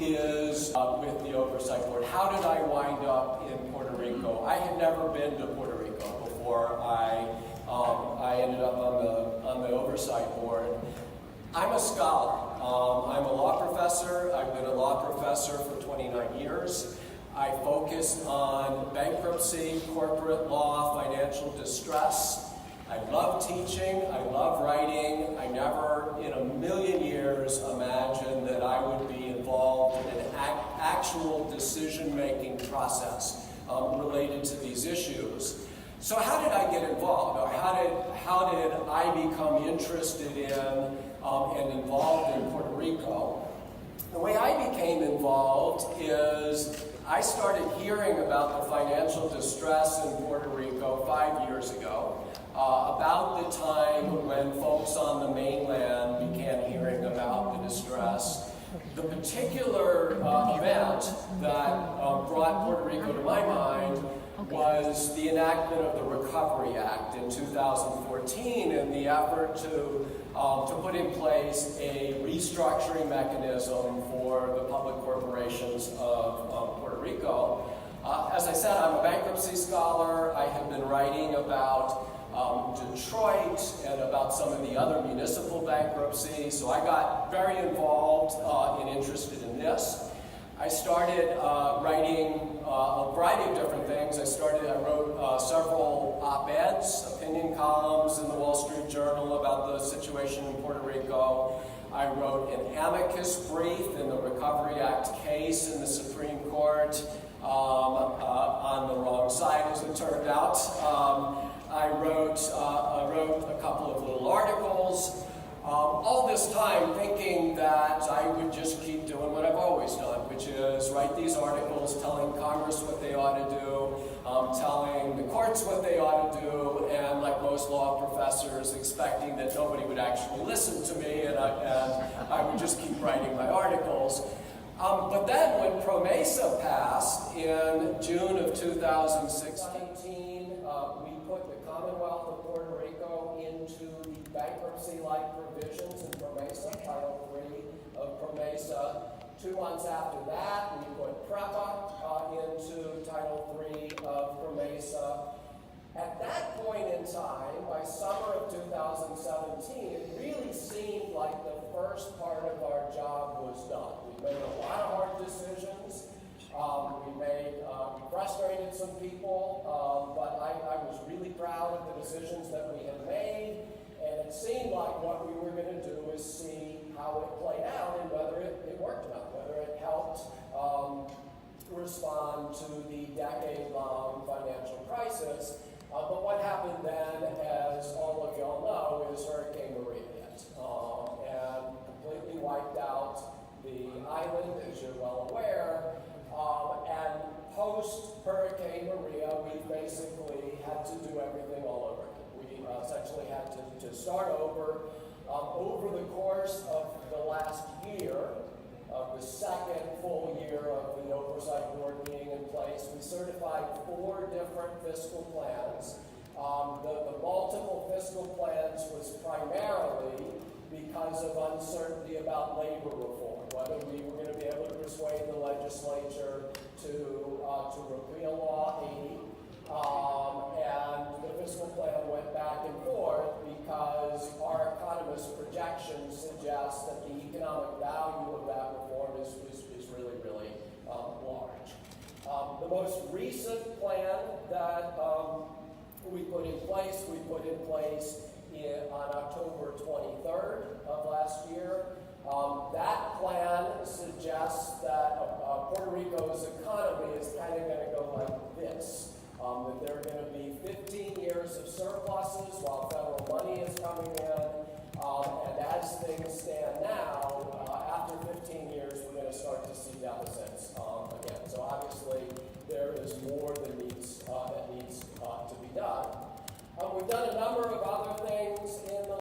Is with the Oversight Board. How did I wind up in Puerto Rico? I had never been to Puerto Rico before I ended up on the Oversight Board. I'm a scholar. I'm a law professor. I've been a law professor for 29 years. I focus on bankruptcy, corporate law, financial distress. I love teaching, I love writing. I never in a million years imagined that I would be involved in an actual decision-making process related to these issues. So how did I get involved? Or how did I become interested in and involved in Puerto Rico? The way I became involved is I started hearing about the financial distress in Puerto Rico 5 years ago. About the time when folks on the mainland began hearing about the distress. The particular event that brought Puerto Rico to my mind was the enactment of the Recovery Act in 2014 and the effort to put in place a restructuring mechanism for the public corporations of Puerto Rico. As I said, I'm a bankruptcy scholar. I have been writing about Detroit and about some of the other municipal bankruptcies. So I got very involved and interested in this. I started writing a variety of different things. I wrote several op-eds, opinion columns in the Wall Street Journal about the situation in Puerto Rico. I wrote an amicus brief in the Recovery Act case in the Supreme Court on the wrong side, as it turned out. I wrote a couple of little articles, all this time thinking that I would just keep doing what I've always done, which is write these articles telling Congress what they ought to do, telling the courts what they ought to do, and like most law professors, expecting that nobody would actually listen to me, and I would just keep writing my articles. But then when PROMESA passed in June of 2016, we put the Commonwealth of Puerto Rico into the bankruptcy-like provisions in PROMESA, Title III of PROMESA. 2 months after that, we put PREPA into Title III of PROMESA. At that point in time, by summer of 2017, it really seemed like the first part of our job was done. We made a lot of hard decisions. We frustrated some people, but I was really proud of the decisions that we had made. And it seemed like what we were going to do is see how it played out and whether it worked or not, whether it helped respond to the decade-long financial crisis. But what happened then, as all of y'all know, is Hurricane Maria hit and completely wiped out the island, as you're well aware. And post-Hurricane Maria, we basically had to do everything all over again. We essentially had to start over. Over the course of the last year, of the second full year of the Oversight Board being in place, we certified 4 different fiscal plans. The multiple fiscal plans was primarily because of uncertainty about labor reform, whether we were going to be able to persuade the legislature to repeal Law 80. And the fiscal plan went back and forth because our economist projections suggest that the economic value of that reform is really, really large. The most recent plan that we put in place on October 23rd of last year. That plan suggests that Puerto Rico's economy is kind of going to go like this. That there are going to be 15 years of surpluses while federal money is coming in. And as things stand now, after 15 years, we're going to start to see deficits again. So obviously, there is more that needs to be done. We've done a number of other things in the